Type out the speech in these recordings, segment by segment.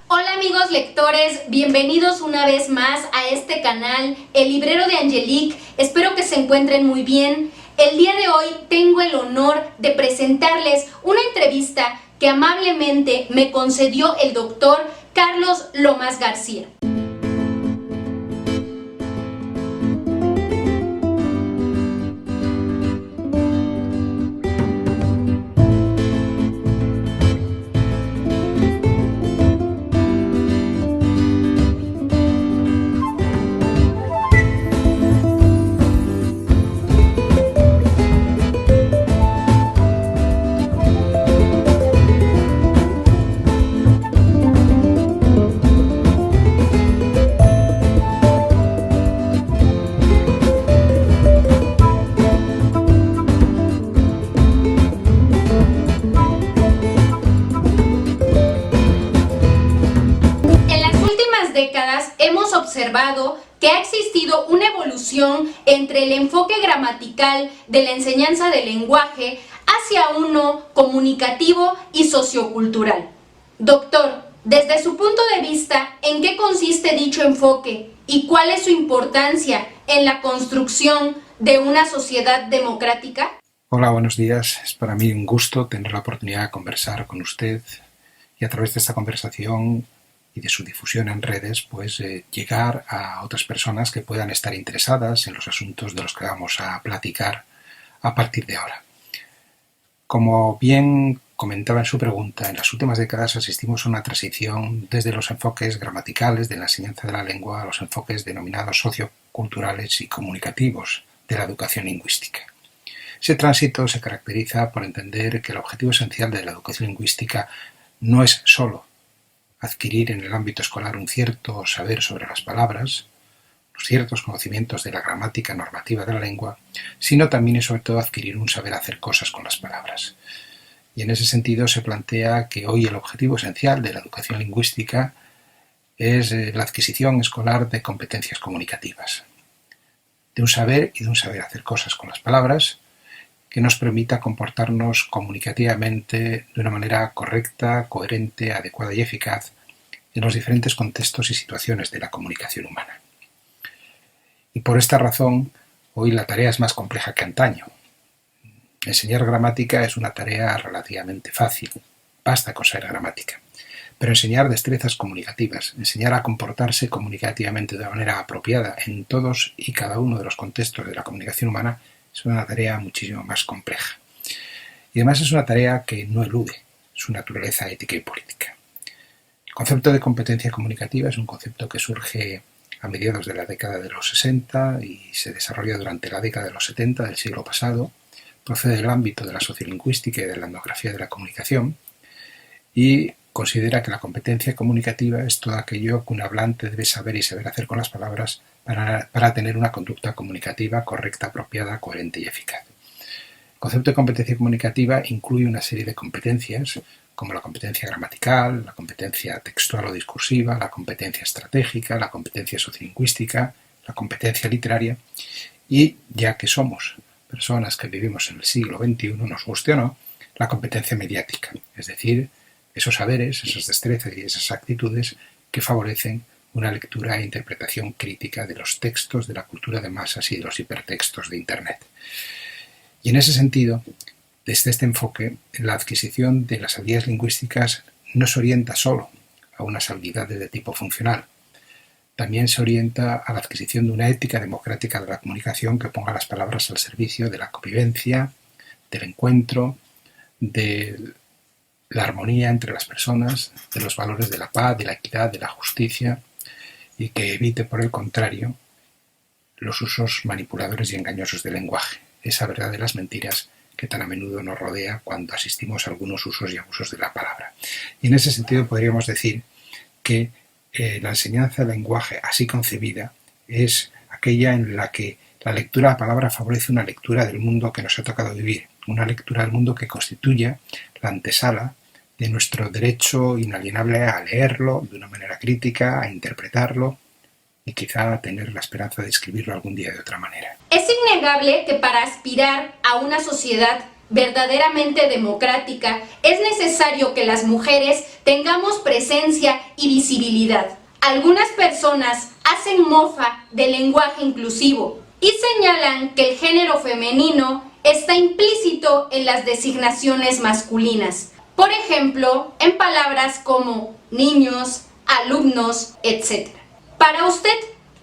Hola amigos lectores, bienvenidos una vez más a este canal, El Librero de Angelique. Espero que se encuentren muy bien. El día de hoy tengo el honor de presentarles una entrevista que amablemente me concedió el doctor Carlos Lomas García. Décadas hemos observado que ha existido una evolución entre el enfoque gramatical de la enseñanza del lenguaje hacia uno comunicativo y sociocultural. Doctor, desde su punto de vista, ¿en qué consiste dicho enfoque y cuál es su importancia en la construcción de una sociedad democrática? Hola, buenos días. Es para mí un gusto tener la oportunidad de conversar con usted y a través de esta conversación y de su difusión en redes, pues llegar a otras personas que puedan estar interesadas en los asuntos de los que vamos a platicar a partir de ahora. Como bien comentaba en su pregunta, en las últimas décadas asistimos a una transición desde los enfoques gramaticales de la enseñanza de la lengua a los enfoques denominados socioculturales y comunicativos de la educación lingüística. Ese tránsito se caracteriza por entender que el objetivo esencial de la educación lingüística no es solo adquirir en el ámbito escolar un cierto saber sobre las palabras, los ciertos conocimientos de la gramática normativa de la lengua, sino también y sobre todo adquirir un saber hacer cosas con las palabras. Y en ese sentido se plantea que hoy el objetivo esencial de la educación lingüística es la adquisición escolar de competencias comunicativas, de un saber y de un saber hacer cosas con las palabras, que nos permita comportarnos comunicativamente de una manera correcta, coherente, adecuada y eficaz en los diferentes contextos y situaciones de la comunicación humana. Y por esta razón, hoy la tarea es más compleja que antaño. Enseñar gramática es una tarea relativamente fácil, basta con saber gramática. Pero enseñar destrezas comunicativas, enseñar a comportarse comunicativamente de una manera apropiada en todos y cada uno de los contextos de la comunicación humana es una tarea muchísimo más compleja. Y además es una tarea que no elude su naturaleza ética y política. El concepto de competencia comunicativa es un concepto que surge a mediados de la década de los 60 y se desarrolla durante la década de los 70 del siglo pasado. Procede del ámbito de la sociolingüística y de la etnografía de la comunicación y considera que la competencia comunicativa es todo aquello que un hablante debe saber y saber hacer con las palabras para tener una conducta comunicativa correcta, apropiada, coherente y eficaz. El concepto de competencia comunicativa incluye una serie de competencias como la competencia gramatical, la competencia textual o discursiva, la competencia estratégica, la competencia sociolingüística, la competencia literaria y, ya que somos personas que vivimos en el siglo XXI, nos guste o no, la competencia mediática, es decir, esos saberes, esas destrezas y esas actitudes que favorecen una lectura e interpretación crítica de los textos de la cultura de masas y de los hipertextos de Internet. Y en ese sentido, desde este enfoque, la adquisición de las habilidades lingüísticas no se orienta solo a unas habilidades de tipo funcional, también se orienta a la adquisición de una ética democrática de la comunicación que ponga las palabras al servicio de la convivencia, del encuentro, de la armonía entre las personas, de los valores de la paz, de la equidad, de la justicia, y que evite, por el contrario, los usos manipuladores y engañosos del lenguaje, esa verdad de las mentiras que tan a menudo nos rodea cuando asistimos a algunos usos y abusos de la palabra. Y en ese sentido podríamos decir que la enseñanza del lenguaje así concebida es aquella en la que la lectura de la palabra favorece una lectura del mundo que nos ha tocado vivir, una lectura del mundo que constituya la antesala de nuestro derecho inalienable a leerlo de una manera crítica, a interpretarlo y quizá a tener la esperanza de escribirlo algún día de otra manera. Es innegable que para aspirar a una sociedad verdaderamente democrática, es necesario que las mujeres tengamos presencia y visibilidad. Algunas personas hacen mofa del lenguaje inclusivo y señalan que el género femenino está implícito en las designaciones masculinas. Por ejemplo, en palabras como niños, alumnos, etc. Para usted,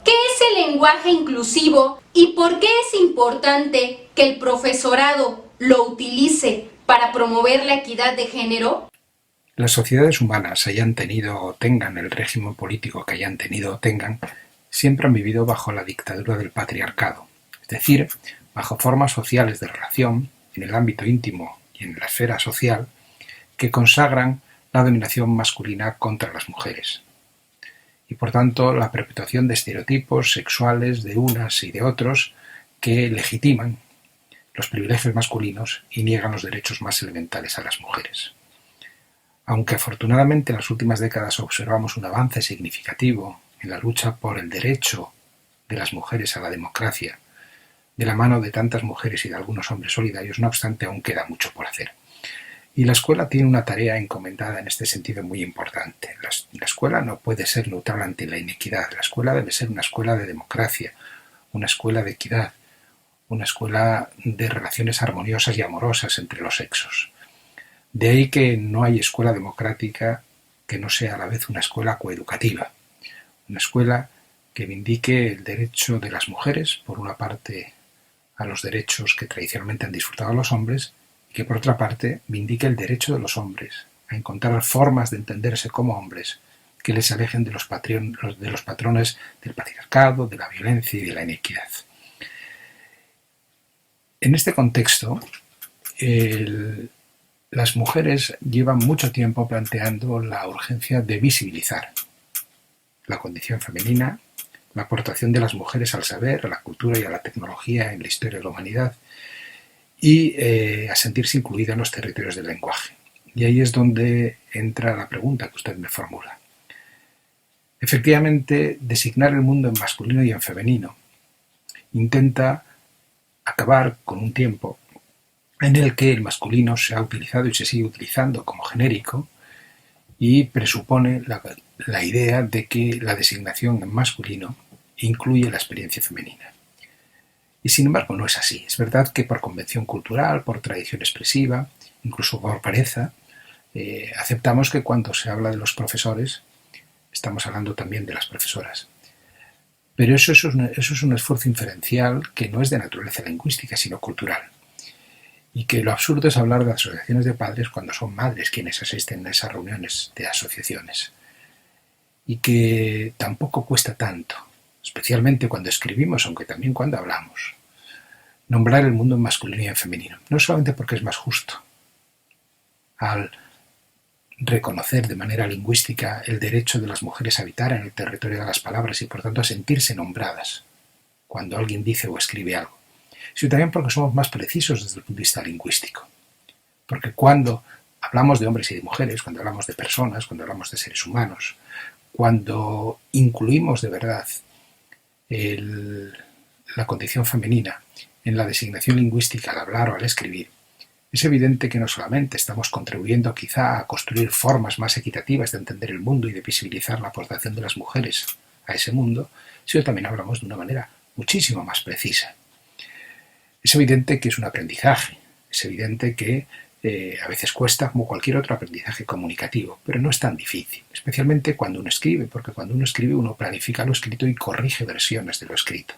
¿qué es el lenguaje inclusivo y por qué es importante que el profesorado lo utilice para promover la equidad de género? Las sociedades humanas, hayan tenido o tengan el régimen político que hayan tenido o tengan, siempre han vivido bajo la dictadura del patriarcado, es decir, bajo formas sociales de relación, en el ámbito íntimo y en la esfera social, que consagran la dominación masculina contra las mujeres. Y por tanto la perpetuación de estereotipos sexuales de unas y de otros que legitiman los privilegios masculinos y niegan los derechos más elementales a las mujeres. Aunque afortunadamente en las últimas décadas observamos un avance significativo en la lucha por el derecho de las mujeres a la democracia, de la mano de tantas mujeres y de algunos hombres solidarios, no obstante aún queda mucho por hacer. Y la escuela tiene una tarea encomendada en este sentido muy importante. La escuela no puede ser neutral ante la inequidad. La escuela debe ser una escuela de democracia, una escuela de equidad, una escuela de relaciones armoniosas y amorosas entre los sexos. De ahí que no hay escuela democrática que no sea a la vez una escuela coeducativa, una escuela que vindique el derecho de las mujeres, por una parte, a los derechos que tradicionalmente han disfrutado los hombres, y que por otra parte vindique el derecho de los hombres a encontrar formas de entenderse como hombres que les alejen de los patrones del patriarcado, de la violencia y de la inequidad. En este contexto, las mujeres llevan mucho tiempo planteando la urgencia de visibilizar la condición femenina, la aportación de las mujeres al saber, a la cultura y a la tecnología en la historia de la humanidad y a sentirse incluida en los territorios del lenguaje. Y ahí es donde entra la pregunta que usted me formula. Efectivamente, designar el mundo en masculino y en femenino intenta acabar con un tiempo en el que el masculino se ha utilizado y se sigue utilizando como genérico y presupone la idea de que la designación en masculino incluye la experiencia femenina. Y sin embargo no es así. Es verdad que por convención cultural, por tradición expresiva, incluso por pereza, aceptamos que cuando se habla de los profesores estamos hablando también de las profesoras. Pero eso es un esfuerzo inferencial que no es de naturaleza lingüística, sino cultural. Y que lo absurdo es hablar de asociaciones de padres cuando son madres quienes asisten a esas reuniones de asociaciones. Y que tampoco cuesta tanto, especialmente cuando escribimos, aunque también cuando hablamos, nombrar el mundo en masculino y en femenino. No solamente porque es más justo, al reconocer de manera lingüística el derecho de las mujeres a habitar en el territorio de las palabras y por tanto a sentirse nombradas cuando alguien dice o escribe algo, sino también porque somos más precisos desde el punto de vista lingüístico. Porque cuando hablamos de hombres y de mujeres, cuando hablamos de personas, cuando hablamos de seres humanos, cuando incluimos de verdad la condición femenina en la designación lingüística al hablar o al escribir, es evidente que no solamente estamos contribuyendo quizá a construir formas más equitativas de entender el mundo y de visibilizar la aportación de las mujeres a ese mundo, sino también hablamos de una manera muchísimo más precisa. Es evidente que es un aprendizaje, es evidente que a veces cuesta como cualquier otro aprendizaje comunicativo, pero no es tan difícil, especialmente cuando uno escribe, porque cuando uno escribe uno planifica lo escrito y corrige versiones de lo escrito.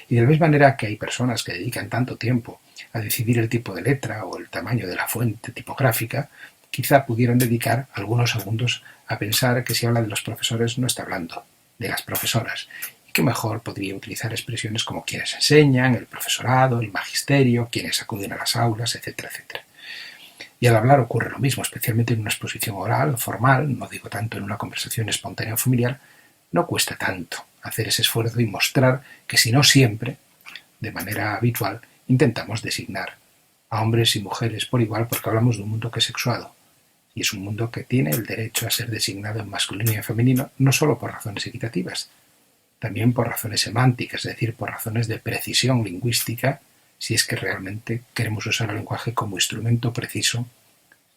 Y de la misma manera que hay personas que dedican tanto tiempo a decidir el tipo de letra o el tamaño de la fuente tipográfica, quizá pudieran dedicar algunos segundos a pensar que si habla de los profesores no está hablando de las profesoras, y que mejor podría utilizar expresiones como quienes enseñan, el profesorado, el magisterio, quienes acuden a las aulas, etcétera, etcétera. Y al hablar ocurre lo mismo, especialmente en una exposición oral, formal, no digo tanto en una conversación espontánea o familiar, no cuesta tanto hacer ese esfuerzo y mostrar que si no siempre, de manera habitual, intentamos designar a hombres y mujeres por igual porque hablamos de un mundo que es sexuado. Y es un mundo que tiene el derecho a ser designado en masculino y en femenino, no solo por razones equitativas, también por razones semánticas, es decir, por razones de precisión lingüística si es que realmente queremos usar el lenguaje como instrumento preciso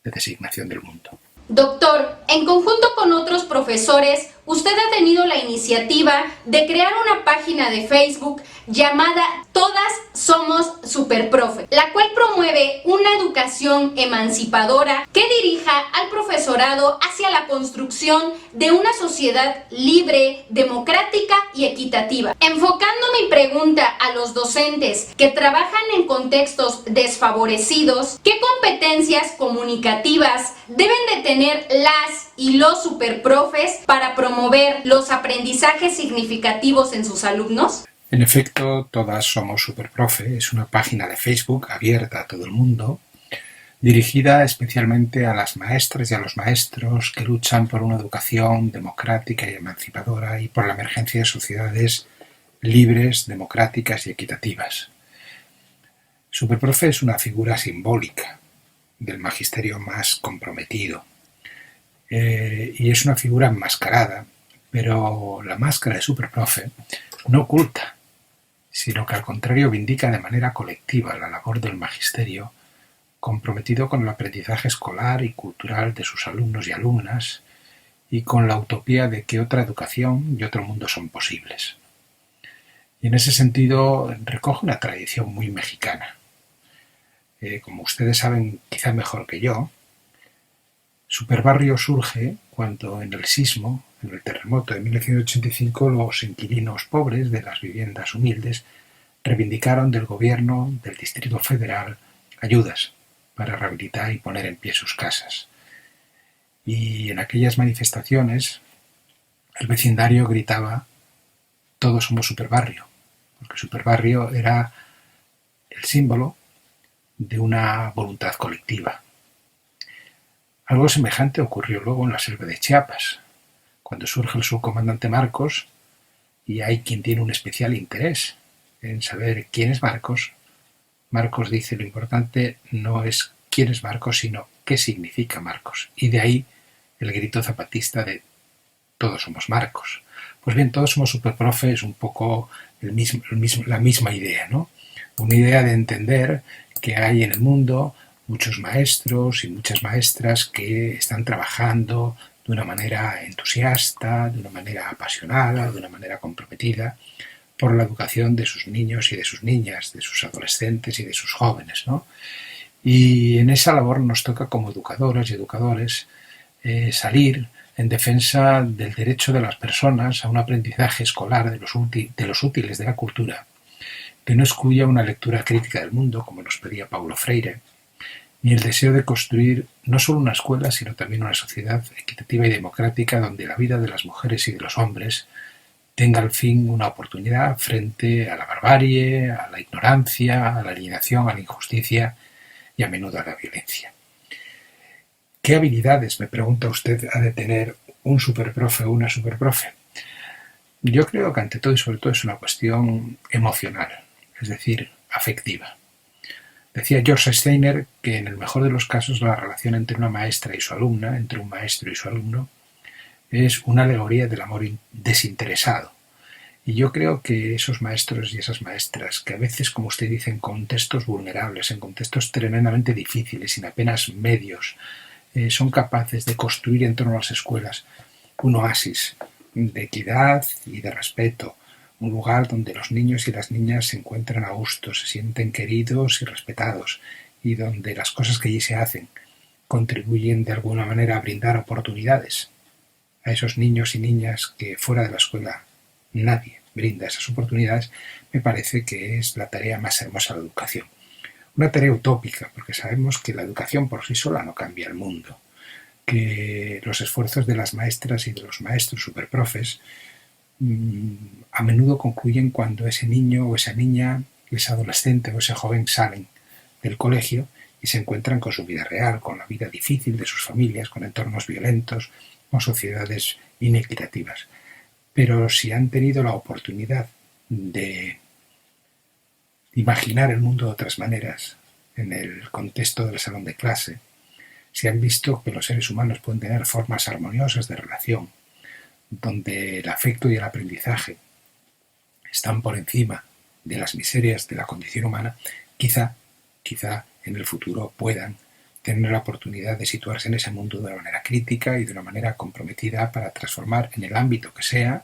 de designación del mundo. Doctor, en conjunto con otros profesores, usted ha tenido la iniciativa de crear una página de Facebook llamada Todas Somos Superprofe, la cual promueve una educación emancipadora que dirija al profesorado hacia la construcción de una sociedad libre, democrática y equitativa. Enfocando mi pregunta a los docentes que trabajan en contextos desfavorecidos, ¿qué competencias comunicativas deben de tener las y los superprofes para promover los aprendizajes significativos en sus alumnos? En efecto, Todas Somos Superprofe es una página de Facebook abierta a todo el mundo, dirigida especialmente a las maestras y a los maestros que luchan por una educación democrática y emancipadora y por la emergencia de sociedades libres, democráticas y equitativas. Superprofe es una figura simbólica del magisterio más comprometido y es una figura enmascarada, pero la máscara de Superprofe no oculta, sino que al contrario vindica de manera colectiva la labor del magisterio comprometido con el aprendizaje escolar y cultural de sus alumnos y alumnas y con la utopía de que otra educación y otro mundo son posibles. Y en ese sentido recoge una tradición muy mexicana. Como ustedes saben quizá mejor que yo, Superbarrio surge cuando en el sismo, en el terremoto de 1985, los inquilinos pobres de las viviendas humildes reivindicaron del gobierno del Distrito Federal ayudas para rehabilitar y poner en pie sus casas. Y en aquellas manifestaciones el vecindario gritaba «Todos somos Superbarrio», porque Superbarrio era el símbolo de una voluntad colectiva. Algo semejante ocurrió luego en la selva de Chiapas, cuando surge el subcomandante Marcos y hay quien tiene un especial interés en saber quién es Marcos. Marcos dice: lo importante no es quién es Marcos, sino qué significa Marcos. Y de ahí el grito zapatista de todos somos Marcos. Pues bien, todos somos Superprofe es un poco la misma idea, ¿no? Una idea de entender que hay en el mundo muchos maestros y muchas maestras que están trabajando de una manera entusiasta, de una manera apasionada, de una manera comprometida por la educación de sus niños y de sus niñas, de sus adolescentes y de sus jóvenes, ¿no? Y en esa labor nos toca como educadoras y educadores salir en defensa del derecho de las personas a un aprendizaje escolar de los útiles de la cultura, que no excluya una lectura crítica del mundo, como nos pedía Paulo Freire, ni el deseo de construir no solo una escuela, sino también una sociedad equitativa y democrática donde la vida de las mujeres y de los hombres tenga al fin una oportunidad frente a la barbarie, a la ignorancia, a la alienación, a la injusticia y a menudo a la violencia. ¿Qué habilidades, me pregunta usted, ha de tener un superprofe o una superprofe? Yo creo que ante todo y sobre todo es una cuestión emocional, es decir, afectiva. Decía George Steiner que en el mejor de los casos la relación entre una maestra y su alumna, entre un maestro y su alumno, es una alegoría del amor desinteresado. Y yo creo que esos maestros y esas maestras, que a veces, como usted dice, en contextos vulnerables, en contextos tremendamente difíciles, sin apenas medios, son capaces de construir en torno a las escuelas un oasis de equidad y de respeto, un lugar donde los niños y las niñas se encuentran a gusto, se sienten queridos y respetados, y donde las cosas que allí se hacen contribuyen de alguna manera a brindar oportunidades a esos niños y niñas que fuera de la escuela nadie brinda esas oportunidades. Me parece que es la tarea más hermosa de la educación. Una tarea utópica, porque sabemos que la educación por sí sola no cambia el mundo, que los esfuerzos de las maestras y de los maestros superprofes a menudo concluyen cuando ese niño o esa niña, ese adolescente o ese joven salen del colegio y se encuentran con su vida real, con la vida difícil de sus familias, con entornos violentos, con sociedades inequitativas. Pero si han tenido la oportunidad de imaginar el mundo de otras maneras en el contexto del salón de clase, si han visto que los seres humanos pueden tener formas armoniosas de relación, donde el afecto y el aprendizaje están por encima de las miserias de la condición humana, quizá en el futuro puedan tener la oportunidad de situarse en ese mundo de una manera crítica y de una manera comprometida para transformar en el ámbito que sea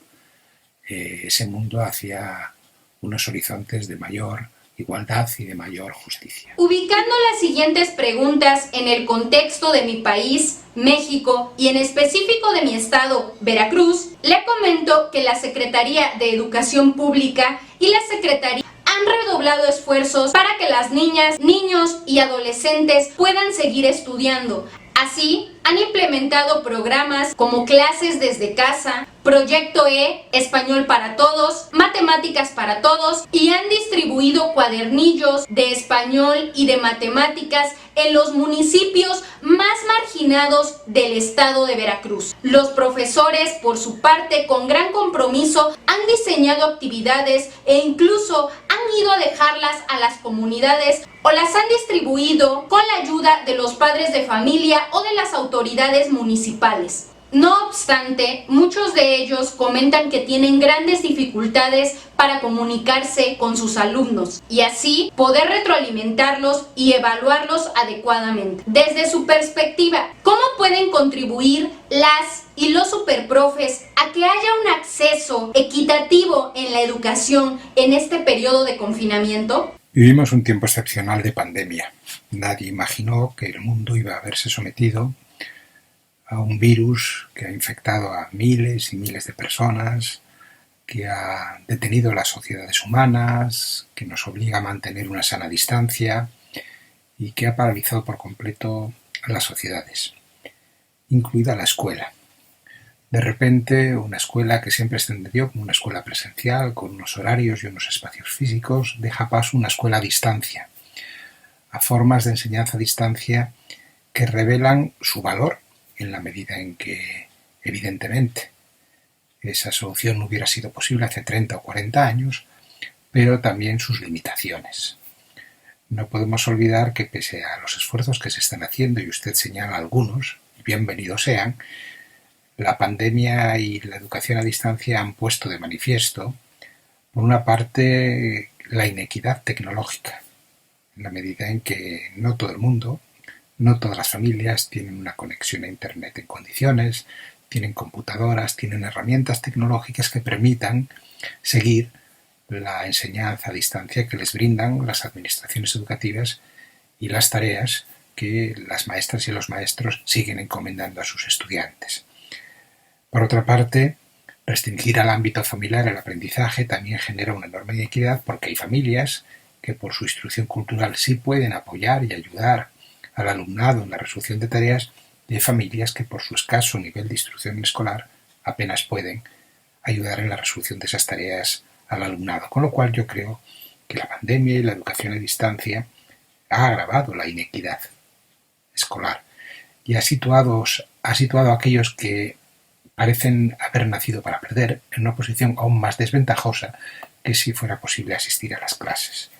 ese mundo hacia unos horizontes de mayor igualdad y de mayor justicia. Ubicando las siguientes preguntas en el contexto de mi país, México, y en específico de mi estado, Veracruz, le comento que la Secretaría de Educación Pública y la Secretaría han redoblado esfuerzos para que las niñas, niños y adolescentes puedan seguir estudiando. Así, han implementado programas como clases desde casa, Proyecto E, Español para Todos, Matemáticas para Todos, y han distribuido cuadernillos de español y de matemáticas en los municipios más marginados del estado de Veracruz. Los profesores, por su parte, con gran compromiso, han diseñado actividades e incluso han ido a dejarlas a las comunidades o las han distribuido con la ayuda de los padres de familia o de las autoridades municipales. No obstante, muchos de ellos comentan que tienen grandes dificultades para comunicarse con sus alumnos y así poder retroalimentarlos y evaluarlos adecuadamente. Desde su perspectiva, ¿cómo pueden contribuir las y los superprofes a que haya un acceso equitativo en la educación en este periodo de confinamiento? Vivimos un tiempo excepcional de pandemia. Nadie imaginó que el mundo iba a verse sometido a un virus que ha infectado a miles y miles de personas, que ha detenido las sociedades humanas, que nos obliga a mantener una sana distancia y que ha paralizado por completo a las sociedades, incluida la escuela. De repente, una escuela que siempre se entendió como una escuela presencial, con unos horarios y unos espacios físicos, deja paso a una escuela a distancia, a formas de enseñanza a distancia que revelan su valor en la medida en que, evidentemente, esa solución no hubiera sido posible hace 30 o 40 años, pero también sus limitaciones. No podemos olvidar que pese a los esfuerzos que se están haciendo, y usted señala algunos, y bienvenidos sean, la pandemia y la educación a distancia han puesto de manifiesto, por una parte, la inequidad tecnológica, en la medida en que no todo el mundo, no todas las familias tienen una conexión a Internet en condiciones, tienen computadoras, tienen herramientas tecnológicas que permitan seguir la enseñanza a distancia que les brindan las administraciones educativas y las tareas que las maestras y los maestros siguen encomendando a sus estudiantes. Por otra parte, restringir al ámbito familiar el aprendizaje también genera una enorme inequidad porque hay familias que por su instrucción cultural sí pueden apoyar y ayudar al alumnado en la resolución de tareas, y hay familias que por su escaso nivel de instrucción escolar apenas pueden ayudar en la resolución de esas tareas al alumnado. Con lo cual yo creo que la pandemia y la educación a distancia ha agravado la inequidad escolar y ha situado a aquellos que parecen haber nacido para perder en una posición aún más desventajosa que si fuera posible asistir a las clases.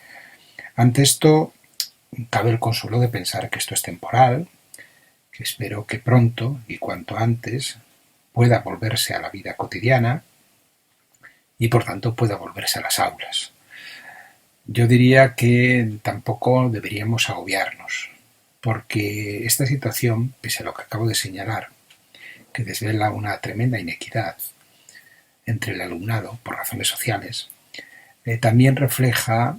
Ante esto, cabe el consuelo de pensar que esto es temporal, que espero que pronto y cuanto antes pueda volverse a la vida cotidiana y por tanto pueda volverse a las aulas. Yo diría que tampoco deberíamos agobiarnos, porque esta situación, pese a lo que acabo de señalar, que desvela una tremenda inequidad entre el alumnado por razones sociales, también refleja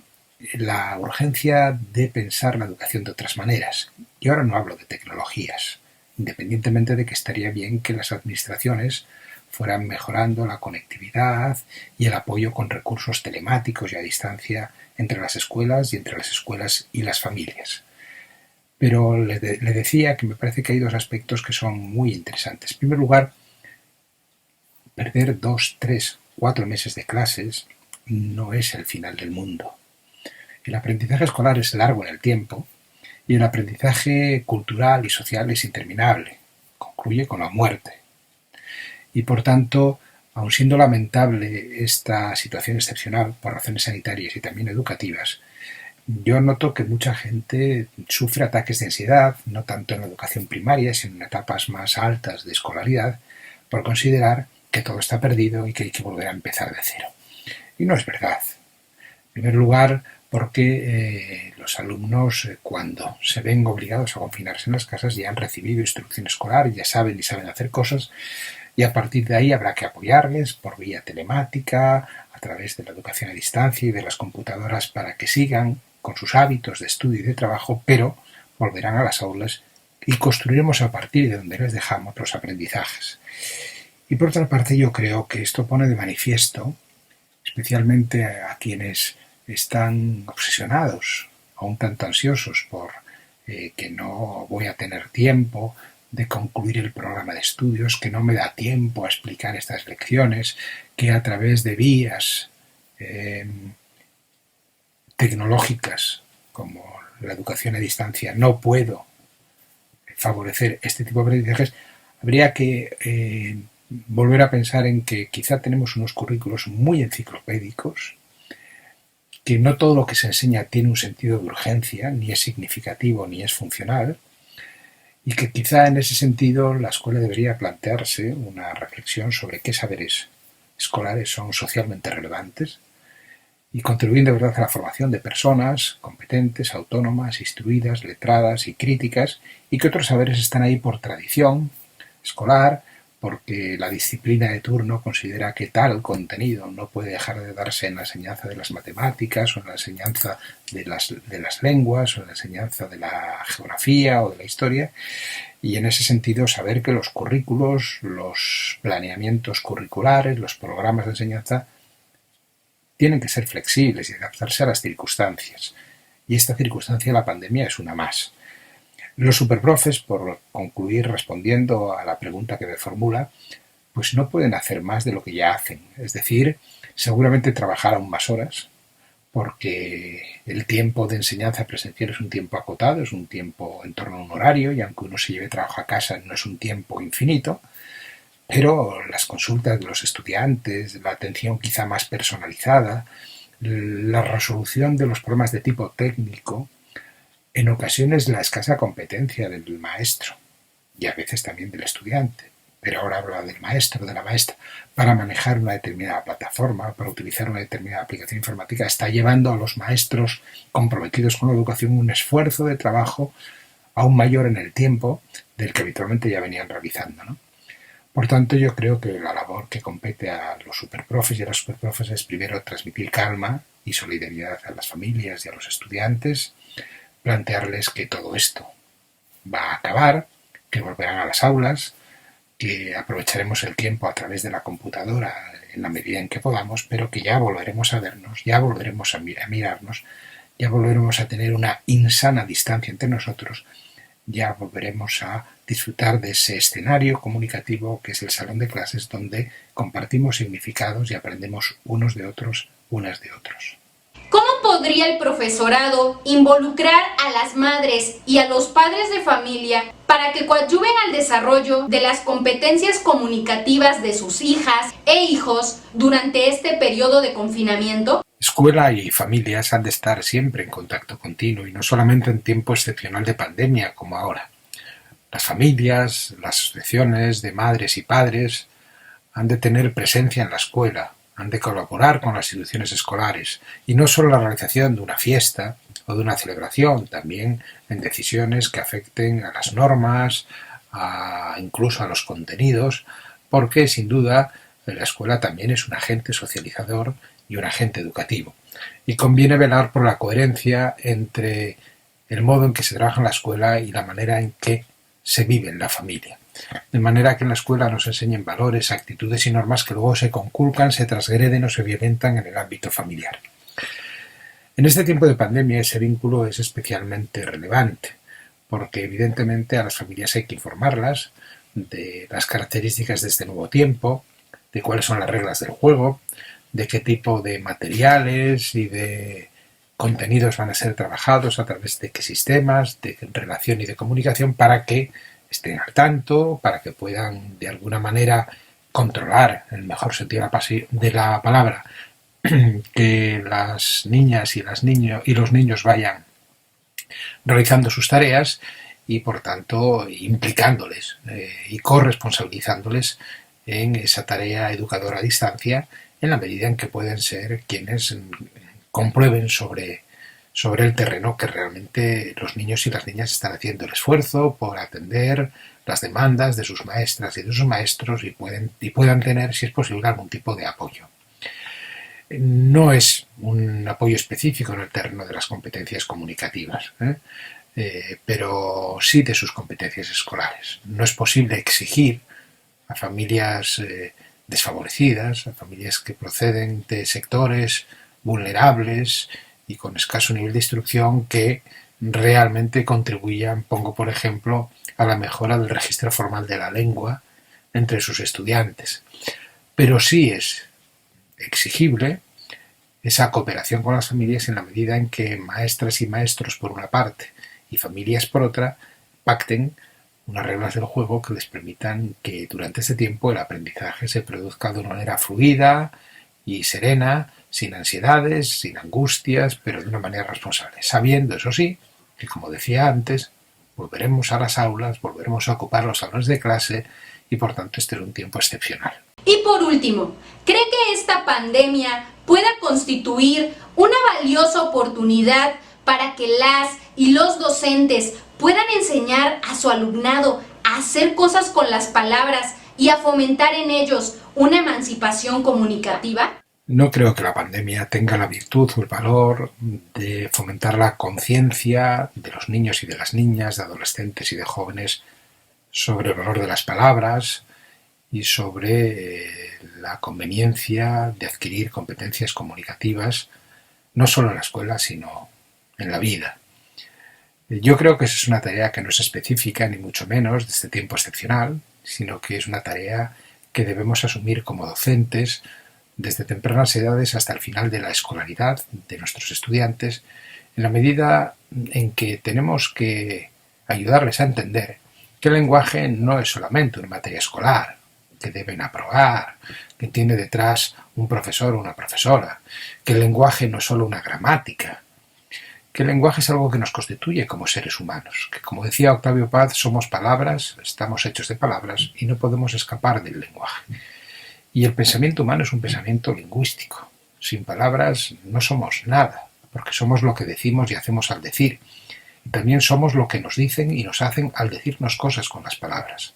la urgencia de pensar la educación de otras maneras. Y ahora no hablo de tecnologías, independientemente de que estaría bien que las administraciones fueran mejorando la conectividad y el apoyo con recursos telemáticos y a distancia entre las escuelas y entre las escuelas y las familias. Pero le decía que me parece que hay dos aspectos que son muy interesantes. En primer lugar, perder 2, 3, 4 meses de clases no es el final del mundo. El aprendizaje escolar es largo en el tiempo y el aprendizaje cultural y social es interminable, concluye con la muerte. Y por tanto, aun siendo lamentable esta situación excepcional por razones sanitarias y también educativas, yo noto que mucha gente sufre ataques de ansiedad, no tanto en la educación primaria, sino en etapas más altas de escolaridad, por considerar que todo está perdido y que hay que volver a empezar de cero. Y no es verdad. En primer lugar, porque los alumnos, cuando se ven obligados a confinarse en las casas, ya han recibido instrucción escolar, ya saben y saben hacer cosas, y a partir de ahí habrá que apoyarles por vía telemática, a través de la educación a distancia y de las computadoras, para que sigan con sus hábitos de estudio y de trabajo, pero volverán a las aulas y construiremos a partir de donde les dejamos los aprendizajes. Y por otra parte, yo creo que esto pone de manifiesto, especialmente a quienes están obsesionados, o un tanto ansiosos por que no voy a tener tiempo de concluir el programa de estudios, que no me da tiempo a explicar estas lecciones, que a través de vías tecnológicas como la educación a distancia no puedo favorecer este tipo de aprendizajes. Habría que volver a pensar en que quizá tenemos unos currículos muy enciclopédicos, que no todo lo que se enseña tiene un sentido de urgencia, ni es significativo, ni es funcional, y que quizá en ese sentido la escuela debería plantearse una reflexión sobre qué saberes escolares son socialmente relevantes y contribuyen de verdad a la formación de personas competentes, autónomas, instruidas, letradas y críticas, y que otros saberes están ahí por tradición escolar, porque la disciplina de turno considera que tal contenido no puede dejar de darse en la enseñanza de las matemáticas o en la enseñanza de las lenguas o en la enseñanza de la geografía o de la historia, y en ese sentido saber que los currículos, los planeamientos curriculares, los programas de enseñanza tienen que ser flexibles y adaptarse a las circunstancias, y esta circunstancia, la pandemia, es una más. Los superprofes, por concluir respondiendo a la pregunta que me formula, pues no pueden hacer más de lo que ya hacen. Es decir, seguramente trabajar aún más horas, porque el tiempo de enseñanza presencial es un tiempo acotado, es un tiempo en torno a un horario, y aunque uno se lleve trabajo a casa no es un tiempo infinito, pero las consultas de los estudiantes, la atención quizá más personalizada, la resolución de los problemas de tipo técnico, en ocasiones la escasa competencia del maestro y a veces también del estudiante, pero ahora hablo del maestro, de la maestra, para manejar una determinada plataforma, para utilizar una determinada aplicación informática, está llevando a los maestros comprometidos con la educación un esfuerzo de trabajo aún mayor en el tiempo del que habitualmente ya venían realizando, ¿no? Por tanto, yo creo que la labor que compete a los superprofes y a las superprofes es primero transmitir calma y solidaridad a las familias y a los estudiantes, plantearles que todo esto va a acabar, que volverán a las aulas, que aprovecharemos el tiempo a través de la computadora en la medida en que podamos, pero que ya volveremos a vernos, ya volveremos a mirarnos, ya volveremos a tener una insana distancia entre nosotros, ya volveremos a disfrutar de ese escenario comunicativo que es el salón de clases, donde compartimos significados y aprendemos unos de otros, unas de otros. ¿Cómo podría el profesorado involucrar a las madres y a los padres de familia para que coadyuven al desarrollo de las competencias comunicativas de sus hijas e hijos durante este periodo de confinamiento? Escuela y familias han de estar siempre en contacto continuo, y no solamente en tiempo excepcional de pandemia como ahora. Las familias, las asociaciones de madres y padres han de tener presencia en la escuela, han de colaborar con las instituciones escolares, y no solo en la realización de una fiesta o de una celebración, también en decisiones que afecten a las normas, incluso a los contenidos, porque sin duda la escuela también es un agente socializador y un agente educativo. Y conviene velar por la coherencia entre el modo en que se trabaja en la escuela y la manera en que se vive en la familia. De manera que en la escuela nos enseñen valores, actitudes y normas que luego se conculcan, se transgreden o se violentan en el ámbito familiar. En este tiempo de pandemia ese vínculo es especialmente relevante, porque evidentemente a las familias hay que informarlas de las características de este nuevo tiempo, de cuáles son las reglas del juego, de qué tipo de materiales y de contenidos van a ser trabajados a través de qué sistemas de relación y de comunicación, para que estén al tanto, para que puedan de alguna manera controlar, en el mejor sentido de la palabra, que las niñas y los niños vayan realizando sus tareas, y por tanto implicándoles y corresponsabilizándoles en esa tarea educadora a distancia, en la medida en que pueden ser quienes comprueben sobre sobre el terreno que realmente los niños y las niñas están haciendo el esfuerzo por atender las demandas de sus maestras y de sus maestros y puedan tener, si es posible, algún tipo de apoyo. No es un apoyo específico en el terreno de las competencias comunicativas, pero sí de sus competencias escolares. No es posible exigir a familias desfavorecidas, a familias que proceden de sectores vulnerables y con escaso nivel de instrucción que realmente contribuyan, pongo por ejemplo, a la mejora del registro formal de la lengua entre sus estudiantes. Pero sí es exigible esa cooperación con las familias en la medida en que maestras y maestros por una parte y familias por otra pacten unas reglas del juego que les permitan que durante ese tiempo el aprendizaje se produzca de una manera fluida y serena, sin ansiedades, sin angustias, pero de una manera responsable, sabiendo, eso sí, que como decía antes, volveremos a las aulas, volveremos a ocupar los salones de clase y por tanto este es un tiempo excepcional. Y por último, ¿cree que esta pandemia pueda constituir una valiosa oportunidad para que las y los docentes puedan enseñar a su alumnado a hacer cosas con las palabras y a fomentar en ellos una emancipación comunicativa? No creo que la pandemia tenga la virtud o el valor de fomentar la conciencia de los niños y de las niñas, de adolescentes y de jóvenes sobre el valor de las palabras y sobre la conveniencia de adquirir competencias comunicativas, no solo en la escuela, sino en la vida. Yo creo que esa es una tarea que no es específica, ni mucho menos, de este tiempo excepcional, sino que es una tarea que debemos asumir como docentes desde tempranas edades hasta el final de la escolaridad de nuestros estudiantes, en la medida en que tenemos que ayudarles a entender que el lenguaje no es solamente una materia escolar, que deben aprobar, que tiene detrás un profesor o una profesora, que el lenguaje no es solo una gramática, que el lenguaje es algo que nos constituye como seres humanos, que como decía Octavio Paz, somos palabras, estamos hechos de palabras y no podemos escapar del lenguaje. Y el pensamiento humano es un pensamiento lingüístico. Sin palabras no somos nada, porque somos lo que decimos y hacemos al decir. Y también somos lo que nos dicen y nos hacen al decirnos cosas con las palabras.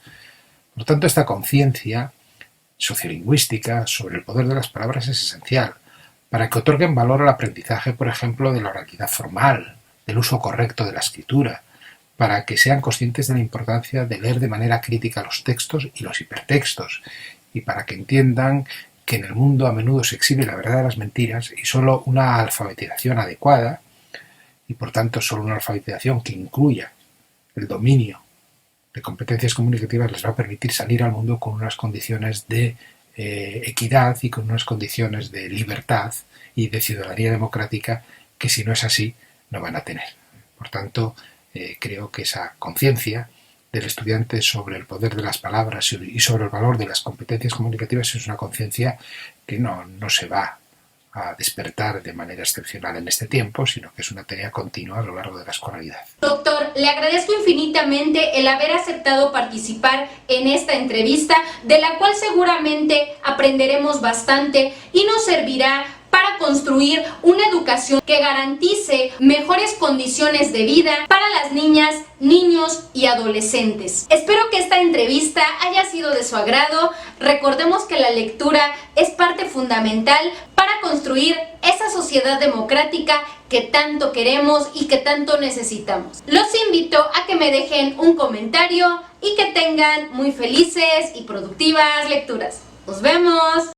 Por tanto, esta conciencia sociolingüística sobre el poder de las palabras es esencial para que otorguen valor al aprendizaje, por ejemplo, de la oralidad formal, del uso correcto de la escritura, para que sean conscientes de la importancia de leer de manera crítica los textos y los hipertextos, y para que entiendan que en el mundo a menudo se exhibe la verdad de las mentiras y solo una alfabetización adecuada, y por tanto solo una alfabetización que incluya el dominio de competencias comunicativas les va a permitir salir al mundo con unas condiciones de equidad y con unas condiciones de libertad y de ciudadanía democrática que si no es así no van a tener. Por tanto, creo que esa conciencia del estudiante sobre el poder de las palabras y sobre el valor de las competencias comunicativas es una conciencia que no se va a despertar de manera excepcional en este tiempo, sino que es una tarea continua a lo largo de la escolaridad. Doctor, le agradezco infinitamente el haber aceptado participar en esta entrevista, de la cual seguramente aprenderemos bastante y nos servirá para construir una educación que garantice mejores condiciones de vida para las niñas, niños y adolescentes. Espero que esta entrevista haya sido de su agrado. Recordemos que la lectura es parte fundamental para construir esa sociedad democrática que tanto queremos y que tanto necesitamos. Los invito a que me dejen un comentario y que tengan muy felices y productivas lecturas. ¡Nos vemos!